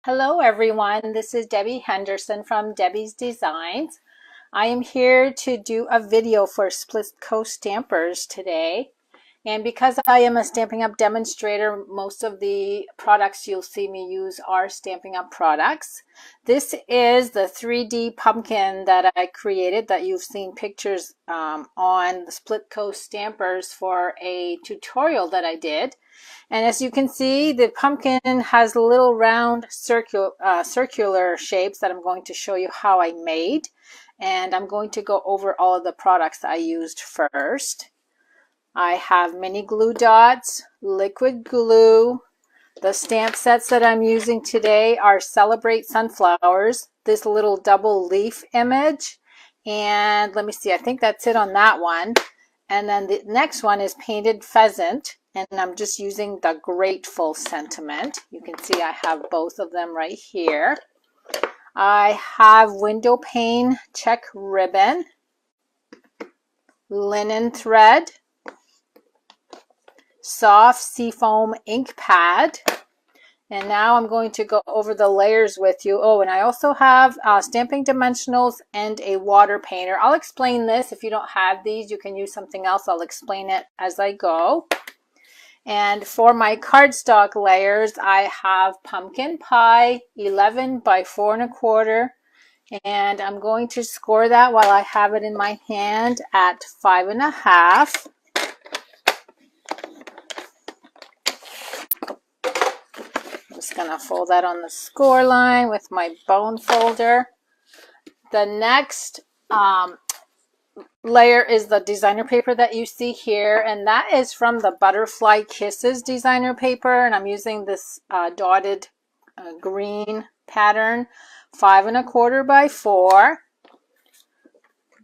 Hello everyone, this is Debbie Henderson from Debbie's Designs. I am here to do a video for Splitcoaststampers today. And because I am a Stampin' Up! Demonstrator, most of the products you'll see me use are Stampin' Up! Products. This is the 3D pumpkin that I created that you've seen pictures on the Splitcoaststampers for a tutorial that I did. And as you can see, the pumpkin has little round circular shapes that I'm going to show you how I made. And I'm going to go over all of the products I used first. I have mini glue dots, liquid glue. The stamp sets that I'm using today are Celebrate Sunflowers, this little double leaf image. And let me see, I think that's it on that one. And then the next one is Painted Pheasant. And I'm just using the Grateful Sentiment. You can see I have both of them right here. I have window pane check ribbon, linen thread, soft seafoam ink pad, and now I'm going to go over the layers with you. Oh, and I also have stamping dimensionals and a water painter. I'll explain this. If you don't have these, you can use something else. I'll explain it as I go. And for my cardstock layers, I have pumpkin pie 11 by 4 1/4, and I'm going to score that while I have it in my hand at 5 1/2. Just gonna fold that on the score line with my bone folder. The next layer is the designer paper that you see here, and that is from the Butterfly Kisses designer paper, and I'm using this dotted green pattern, 5 1/4 by 4,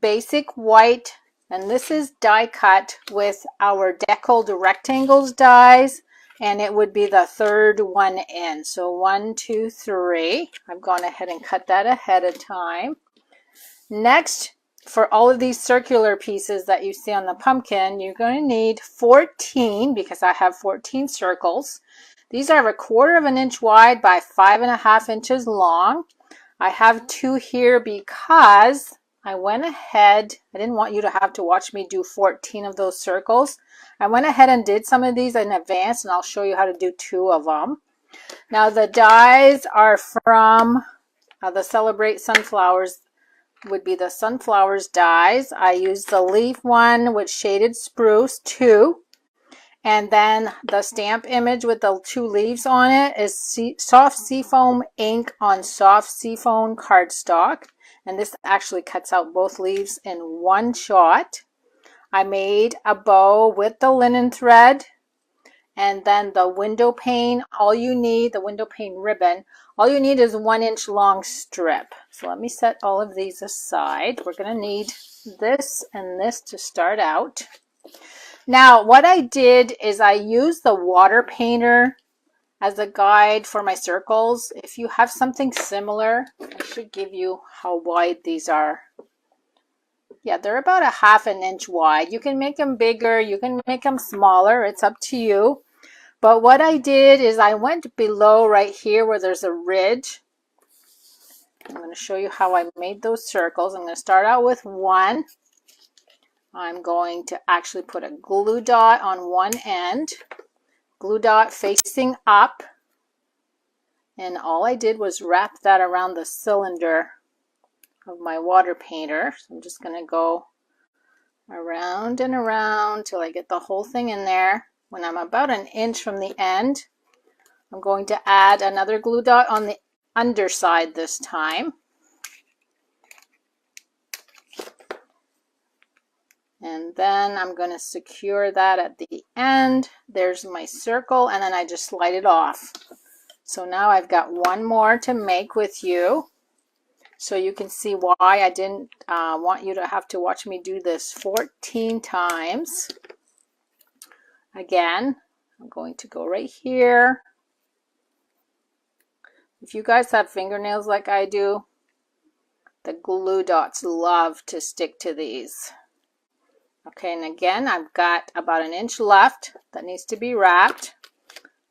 basic white, and this is die cut with our deckled rectangles dies. And it would be the third one in. So 1, 2, 3. I've gone ahead and cut that ahead of time. Next, for all of these circular pieces that you see on the pumpkin, you're going to need 14 because I have 14 circles. These are 1/4 inch wide by 5 1/2 inches long. I have 2 here because I went ahead, I didn't want you to have to watch me do 14 of those circles. I went ahead and did some of these in advance, and I'll show you how to do 2 of them. Now the dies are from the Celebrate Sunflowers, would be the Sunflowers dies. I used the leaf one with shaded spruce 2. And then the stamp image with the 2 leaves on it is soft seafoam ink on soft seafoam cardstock. And this actually cuts out both leaves in one shot. I made a bow with the linen thread, and then the window pane. All you need, the window pane ribbon, all you need is 1 inch long strip. So let me set all of these aside. We're going to need this and this to start out. Now what I did is I used the water painter as a guide for my circles. If you have something similar, I should give you how wide these are. Yeah, they're about 1/2 inch wide. You can make them bigger, you can make them smaller, it's up to you. But what I did is I went below right here where there's a ridge. I'm going to show you how I made those circles. I'm going to start out with 1. I'm going to actually put a glue dot on one end, glue dot facing up, and all I did was wrap that around the cylinder of my water painter. So I'm just going to go around and around till I get the whole thing in there. When I'm about 1 inch from the end, I'm going to add another glue dot on the underside this time. And then I'm going to secure that at the end. There's my circle, and then I just slide it off. So now I've got 1 more to make with you. So you can see why I didn't want you to have to watch me do this 14 times. Again, I'm going to go right here. If you guys have fingernails like I do, the glue dots love to stick to these. Okay, and again, I've got about 1 inch left that needs to be wrapped.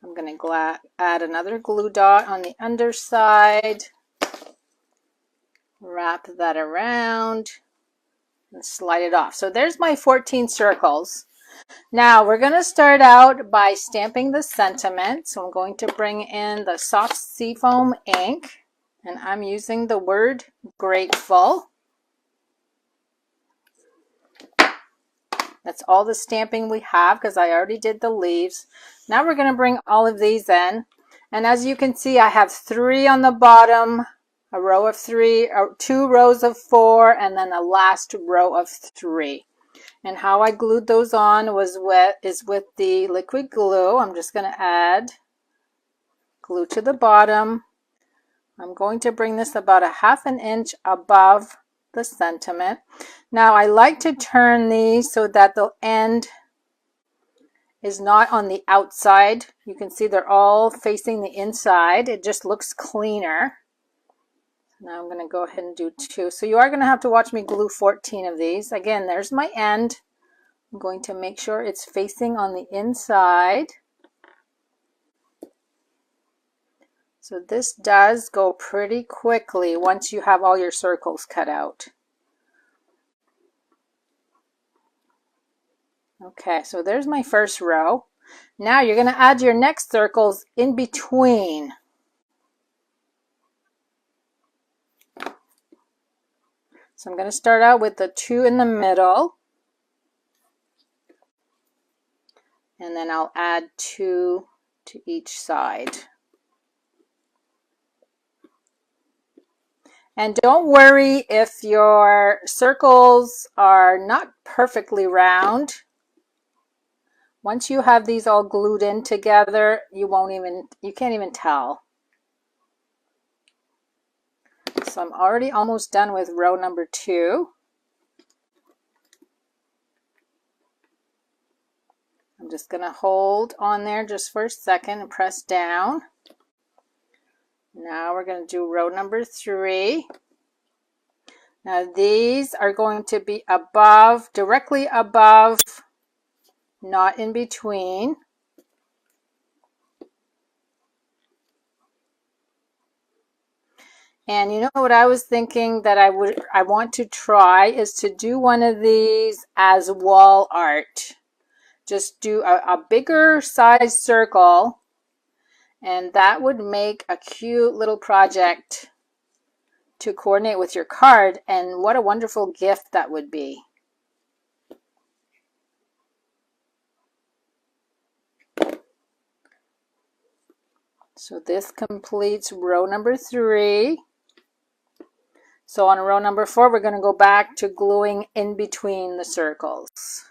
I'm going to add another glue dot on the underside, wrap that around, and slide it off. So there's my 14 circles. Now we're going to start out by stamping the sentiment. So I'm going to bring in the soft seafoam ink, and I'm using the word grateful. That's all the stamping we have because I already did the leaves. Now we're going to bring all of these in. And as you can see, I have 3 on the bottom, a row of 3, or 2 rows of 4, and then the last row of 3. And how I glued those on is with the liquid glue. I'm just going to add glue to the bottom. I'm going to bring this about 1/2 inch above the sentiment. Now I like to turn these so that the end is not on the outside. You can see they're all facing the inside. It just looks cleaner. Now I'm going to go ahead and do 2. So you are going to have to watch me glue 14 of these. Again, there's my end. I'm going to make sure it's facing on the inside. So this does go pretty quickly once you have all your circles cut out. Okay, so there's my first row. Now you're going to add your next circles in between. So I'm going to start out with the 2 in the middle. And then I'll add 2 to each side. And don't worry if your circles are not perfectly round. Once you have these all glued in together, you can't even tell. So I'm already almost done with row number 2. I'm just going to hold on there just for a second and press down. Now we're going to do row number 3. Now these are going to be above, directly above, not in between. And you know what I was thinking that I want to try is to do one of these as wall art. Just do a bigger size circle, and that would make a cute little project to coordinate with your card, and what a wonderful gift that would be. So this completes row number 3. So on row number 4, we're going to go back to gluing in between the circles.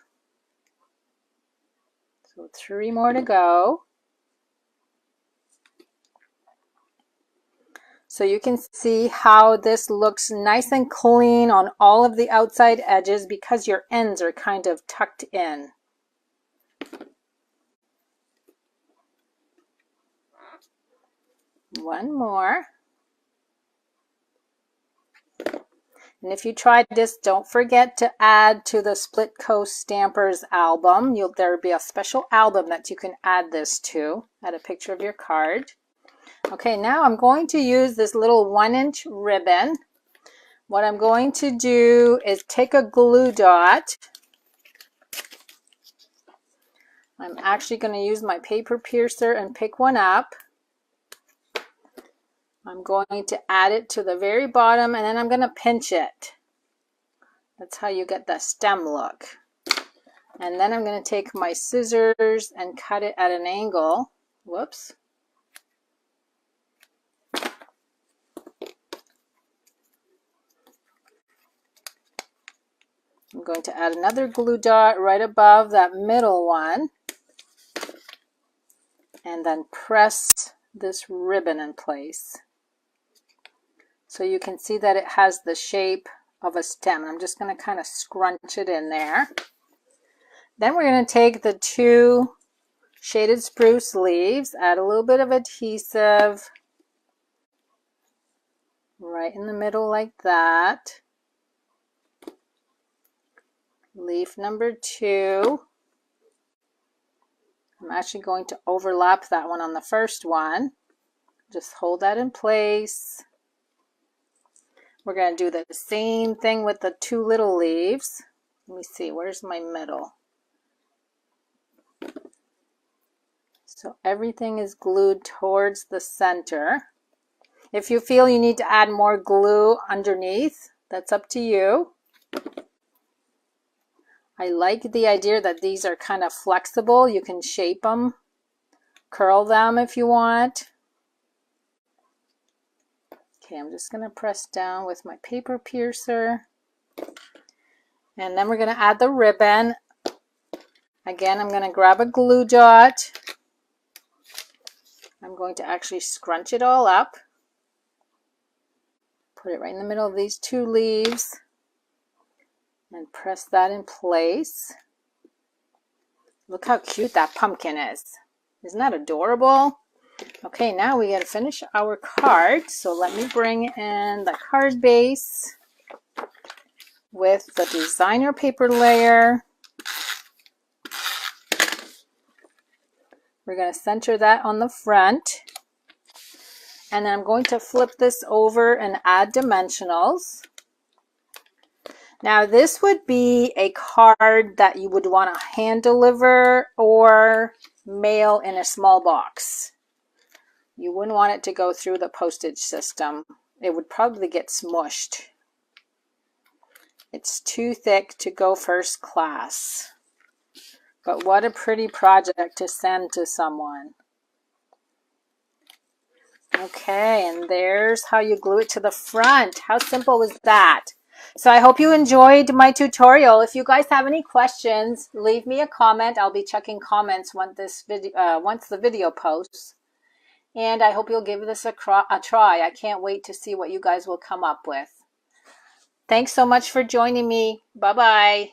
So 3 more to go. So you can see how this looks nice and clean on all of the outside edges because your ends are kind of tucked in. One more. And if you tried this, don't forget to add to the Splitcoaststampers album. There will be a special album that you can add this to. Add a picture of your card. Okay, now I'm going to use this little 1-inch ribbon. What I'm going to do is take a glue dot. I'm actually going to use my paper piercer and pick one up. I'm going to add it to the very bottom, and then I'm going to pinch it. That's how you get the stem look. And then I'm going to take my scissors and cut it at an angle. Whoops. I'm going to add another glue dot right above that middle one, and then press this ribbon in place. So you can see that it has the shape of a stem. I'm just going to kind of scrunch it in there. Then we're going to take the 2 shaded spruce leaves, add a little bit of adhesive right in the middle like that. Leaf number 2. I'm actually going to overlap that one on the first one. Just hold that in place. We're going to do the same thing with the two little leaves. Let me see, where's my middle? So everything is glued towards the center. If you feel you need to add more glue underneath, that's up to you. I like the idea that these are kind of flexible. You can shape them, curl them if you want. Okay, I'm just going to press down with my paper piercer. And then we're going to add the ribbon. Again, I'm going to grab a glue dot. I'm going to actually scrunch it all up. Put it right in the middle of these two leaves. And press that in place. Look how cute that pumpkin is. Isn't that adorable? Okay, now we got to finish our card. So let me bring in the card base with the designer paper layer. We're going to center that on the front. And then I'm going to flip this over and add dimensionals. Now this would be a card that you would want to hand deliver or mail in a small box. You wouldn't want it to go through the postage system. It would probably get smushed. It's too thick to go first class. But what a pretty project to send to someone. Okay, and there's how you glue it to the front. How simple was that? So I hope you enjoyed my tutorial. If you guys have any questions, leave me a comment. I'll be checking comments once the video posts. And I hope you'll give this a try. I can't wait to see what you guys will come up with. Thanks so much for joining me. Bye-bye.